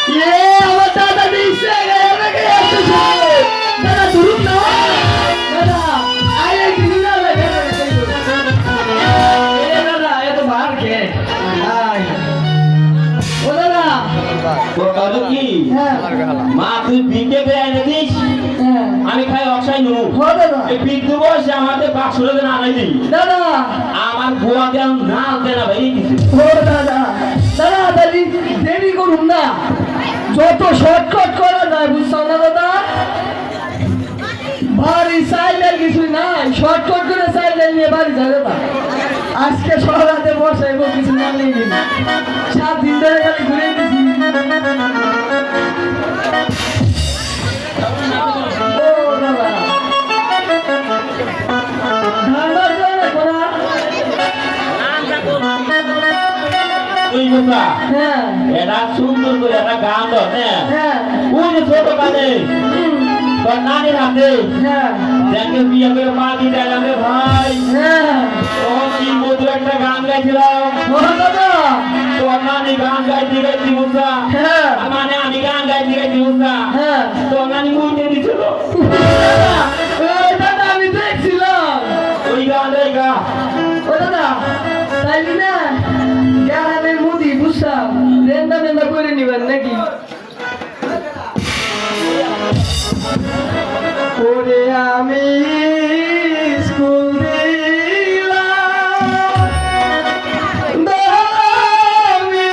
আমার দাদা দিচ্ছে দাদা ধরুন না দাদা আরে কিছু না দাদা এত বার কে ও দাদা দাদু কি মা তুই বিকে বেড়ে এনে দিস আমি খাই অক্সাই নু এই বিদ্যু বসে আমাদের বাক্সরে দেন আনাই দিই দাদা আমার গোয়া দেন না দেন ভাই কিছু ও দাদা দাদা দাদি দেরি করুন না যত শর্টকাট করা যায় বুঝছো না দাদা বাড়ি সাইলের কিছু নাই শর্টকাট করে সাইলের নিয়ে বাড়ি যায় দাদা আজকে সরাতে বসাইব কিছু না নেই 7 দিন ধরে খালি ঘুরে গেছি ও দাদা ধান্দার জন্য করা তুই বুঝা হ্যাঁ এটা সুন্দর করে একটা গান ধর হ্যাঁ হ্যাঁ ওই যে ছোট কানে তোর নানির হাতে হ্যাঁ যাকে বিয়ে করে মা দিতে যাবে ভাই হ্যাঁ তখন কি মধুর একটা গান গাইছিলাম ও দাদা তোর নানি গান গাইতে গাইতে বুঝা হ্যাঁ মানে আমি গান গাইতে গাইতে বুঝা হ্যাঁ তোর নানি মুইতে দিছিল দাদা আমি দেখছিলাম ওই গান রে গা ও দাদা তাইলি না গ্রামের মুদি বুঝলাম রেন্দা মেন্দা করে নিবেন নাকি ওরে আমি স্কুল দিলাম দামি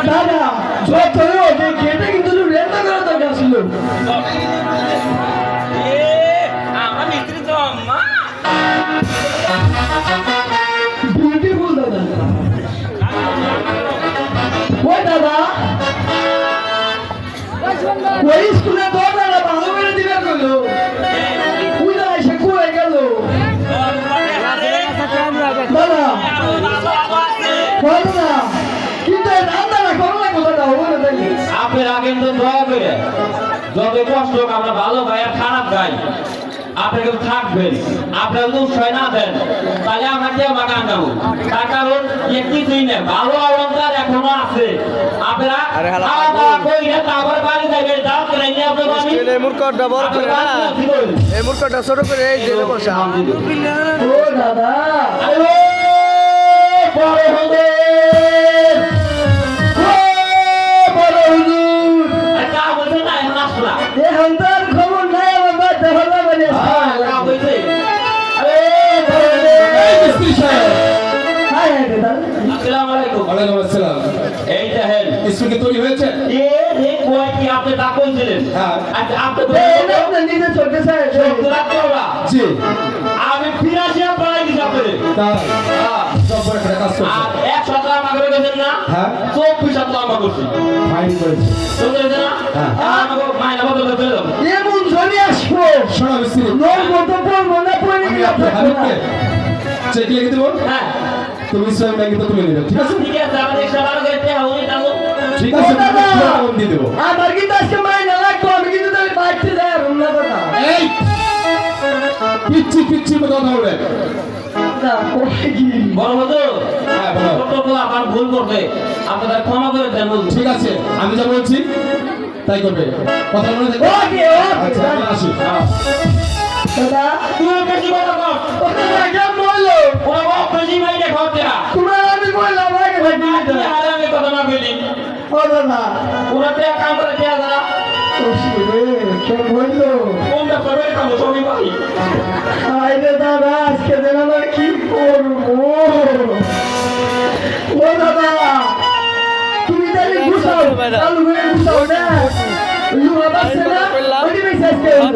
দাদা যত যে গেটে কিন্তু রেন্দা করা দরকার ছিল আমার মিস্ত্রি তো মা বিউটিফুল দাদা ওই দাদা ওই স্কুলে দরজাটা ভালো করে দিবে কইলো উইলা এসে কুয়ে গেল দাদা দাদা কিন্তু রান্নাটা করো না দাদা হবে না তাই আপনি রাখেন তো দয়া করে যত কষ্ট হোক আমরা ভালো গাই আর খারাপ গাই আপনাকে থাকবেন, আপনারা যদি উৎসাহ না দেন তাহলে আমাকে আমাকে আনবো। তার কারণ কিছুই না, ভালো অলঙ্কার এখনো আছে। আপনারা খাওয়া দাওয়া কইরা তারপর বাড়ি যাবেন, যাও করে নিয়ে আপনার আমি এই মূর্খটা বড় করে না, এই মূর্খটা ছোট করে এই যে বসা। ও দাদা হ্যালো বড় হবে বড় হুজুর কা বলছে না এখন আসলা এখন তো আর খবর নাই আমার বাচ্চা হলো মানে কা বলছে আরে মিস্ত্রি সাহেব হাই হাই দাদা আসসালামু আলাইকুম। ওয়ালাইকুম আসসালাম। এই দেখেন স্কুল কি তৈরি হয়েছে? এ রে কয় কি আপনি তা কইছিলেন? হ্যাঁ। আচ্ছা আপনি আপনার নিজে চোখে স্যার জি আমি ফিরাসিয়া পালাই দিছি আপনারে। তাই জব্বর একটা কাজ করছে। আর এক সপ্তাহ আমাকে গেছেন না? হ্যাঁ। 24 সপ্তাহ আমাকে করছি। ফাইন করেছে। শুনতে না? হ্যাঁ। আমাকে মাইনা বদল করে দাও। এমন জমি আসবো শোনো মিস্ত্রি, নোর মতো পড়বো না পড়ে আমি গেলে আপনার হাবিবকে চেক লিখে দেবো, হ্যাঁ। তুমি ইসলামী ব্যাংকে তুলে নেবে, ঠিক আছে? ঠিক আছে আমাদের সবার করে তে হউনি তালো। ঠিক ও আছে, দাদা, আমি দিয়ে দেবো। আমার কিন্তু আজকে মাইনা লাগবো, আমি কিন্তু তাহলে বাড়তে যাই আর অন্য কথা এই পিচ্ছি পিচ্ছি মতো কথা বলে। না ওই কি বড় হতো। হ্যাঁ, বলো। ছোট তো আবার ভুল করবে। আপনাদের ক্ষমা করে দেন বলুন। ঠিক আছে, আমি যা বলছি তাই করবে, কথা মনে থাকবে। ওকে আচ্ছা আমি আসি। দাদা তুমি বেশি কথা কর। ওটা কেমন বললো ওরা বেশি মাইনে খাওয়াতে না। তোমার আমি বললাম আগে ওই থাকি মাটি আর আমি কথা না বলি। ও দাদা ওরা তে কাম করে তে দাদা। ও শিরে কে বললো কোনটা করবে কাম সবই ভাই। আরে দাদা আজকে দিন আমার কি করবো ও দাদা তুমি তাহলে ঘুষাও চালু করে ঘুষাও না লুহা বাসছে না ওটি বেশি আজকে